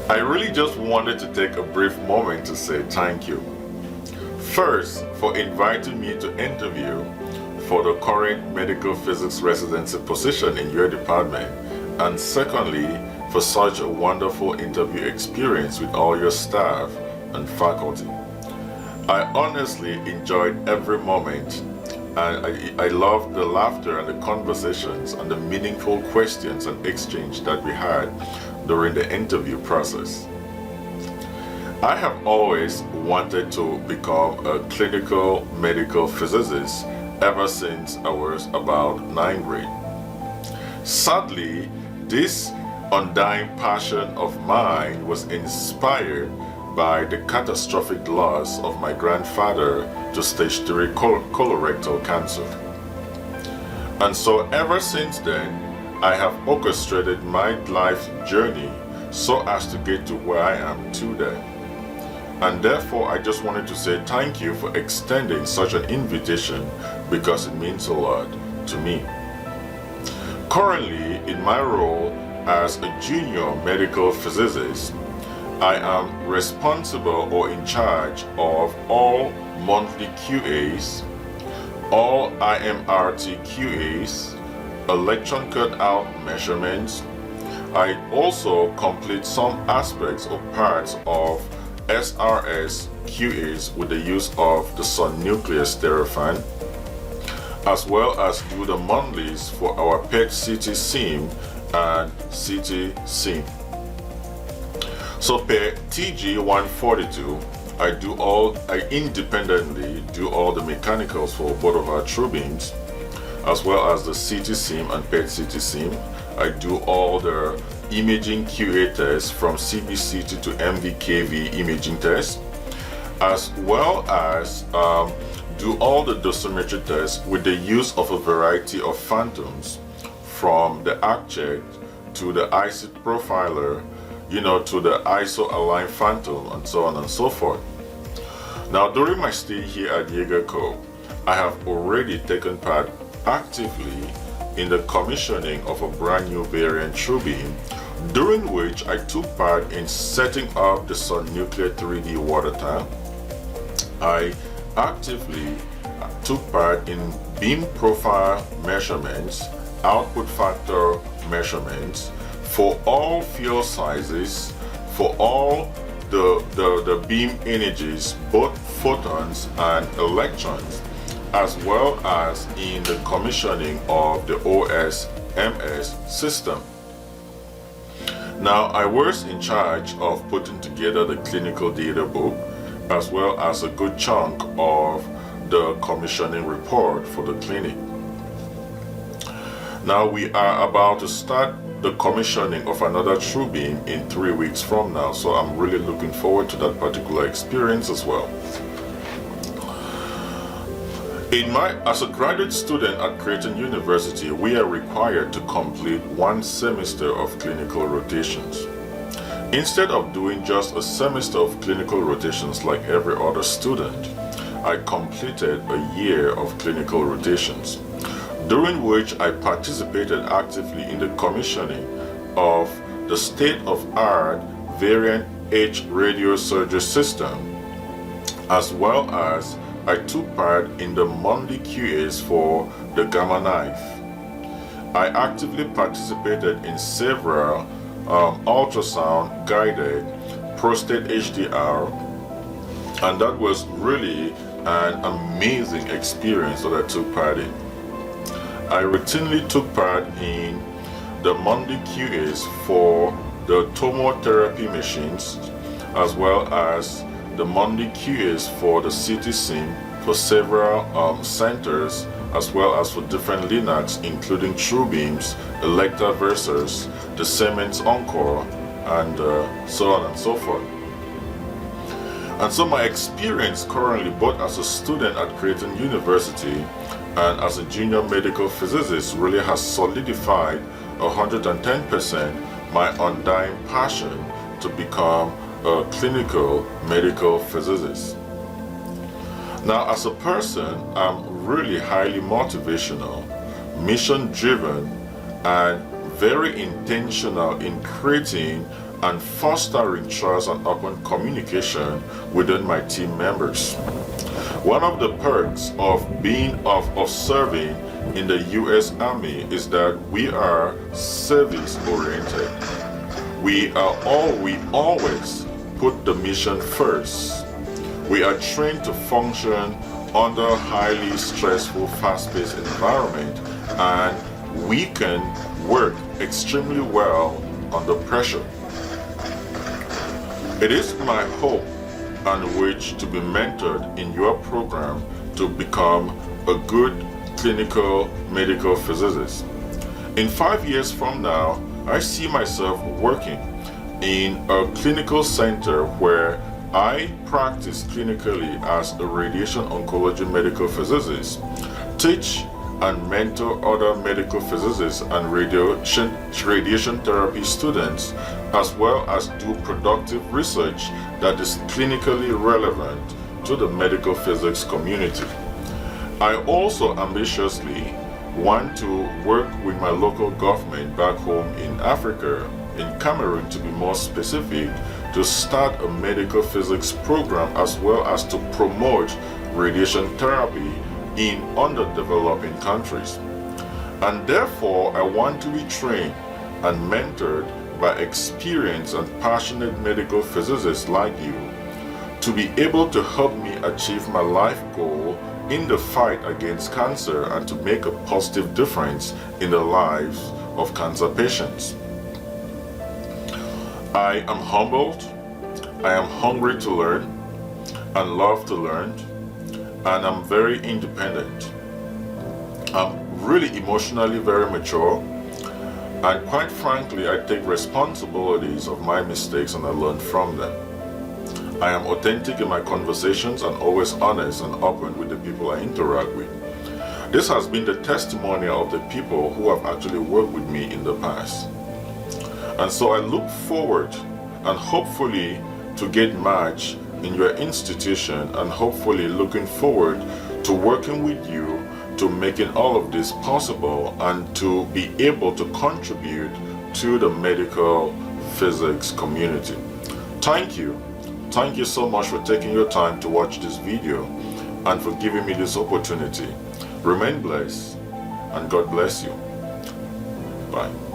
I really just wanted to take a brief moment to say thank you. First, for inviting me to interview for the current Medical Physics Residency position in your department, and secondly, for such a wonderful interview experience with all your staff and faculty. I honestly enjoyed every moment, and I loved the laughter and the conversations and the meaningful questions and exchange that we had during the interview process. I have always wanted to become a clinical medical physicist ever since I was about 9th grade. Sadly, this undying passion of mine was inspired by the catastrophic loss of my grandfather to stage 3 colorectal cancer. And so ever since then, I have orchestrated my life journey so as to get to where I am today. And therefore, I just wanted to say thank you for extending such an invitation because it means a lot to me. Currently, in my role as a junior medical physicist, I am responsible or in charge of all monthly QAs, all IMRT QAs, electron cutout measurements. I also complete some aspects or parts of SRS QAs with the use of the Sun Nuclear Stereofan, as well as do the monthlies for our PET CT SIM and CT SIM. So per TG142, I independently do all the mechanicals for both of our true beams, as well as the CT SIM and PET CT SIM. I do all the imaging QA tests from CBCT to MVKV imaging tests, as well as do all the dosimetry tests with the use of a variety of phantoms, from the ArcCheck to the ICID profiler, to the ISO aligned phantom, and so on and so forth. Now, during my stay here at Jaeger-Co, I have already taken part actively in the commissioning of a brand new variant TrueBeam, during which I took part in setting up the Sun Nuclear 3D water tank. I actively took part in beam profile measurements, output factor measurements for all fuel sizes, for all the beam energies, both photons and electrons, as well as in the commissioning of the OS/MS system. Now, I was in charge of putting together the clinical data book, as well as a good chunk of the commissioning report for the clinic. Now, we are about to start the commissioning of another TrueBeam in 3 weeks from now, so I'm really looking forward to that particular experience as well. As a graduate student at Creighton University, we are required to complete 1 semester of clinical rotations. Instead of doing just a semester of clinical rotations like every other student, I completed a year of clinical rotations, during which I participated actively in the commissioning of the state-of-art variant H radiosurgery system, as well as I took part in the monthly QAs for the Gamma Knife. I actively participated in several ultrasound-guided prostate HDR, and that was really an amazing experience that I took part in. I routinely took part in the monthly QAs for the tomotherapy machines, as well as the monthly QAs for the CT SIM for several centers, as well as for different Linux, including TrueBeams, Electa Versus, the Siemens Encore, and so on and so forth. And so my experience currently, both as a student at Creighton University and as a junior medical physicist, really has solidified 110% my undying passion to become a clinical medical physicist. Now, as a person, I'm really highly motivational, mission driven, and very intentional in creating and fostering trust and open communication within my team members. One of the perks of serving in the U.S. Army is that we are service oriented. We always put the mission first. We are trained to function under a highly stressful, fast-paced environment, and we can work extremely well under pressure. It is my hope and wish to be mentored in your program to become a good clinical medical physicist. In 5 years from now, I see myself working in a clinical center where I practice clinically as a radiation oncology medical physicist, teach and mentor other medical physicists and radiation therapy students, as well as do productive research that is clinically relevant to the medical physics community. I also ambitiously want to work with my local government back home in Africa, in Cameroon to be more specific, to start a medical physics program as well as to promote radiation therapy in underdeveloping countries. And therefore, I want to be trained and mentored by experienced and passionate medical physicists like you to be able to help me achieve my life goal in the fight against cancer and to make a positive difference in the lives of cancer patients. I am humbled, I am hungry to learn and love to learn, and I'm very independent. I'm really emotionally very mature, and quite frankly, I take responsibilities of my mistakes and I learn from them. I am authentic in my conversations and always honest and open with the people I interact with. This has been the testimony of the people who have actually worked with me in the past. And so I look forward and hopefully to get matched in your institution, and hopefully looking forward to working with you to making all of this possible and to be able to contribute to the medical physics community. Thank you. Thank you so much for taking your time to watch this video and for giving me this opportunity. Remain blessed and God bless you. Bye.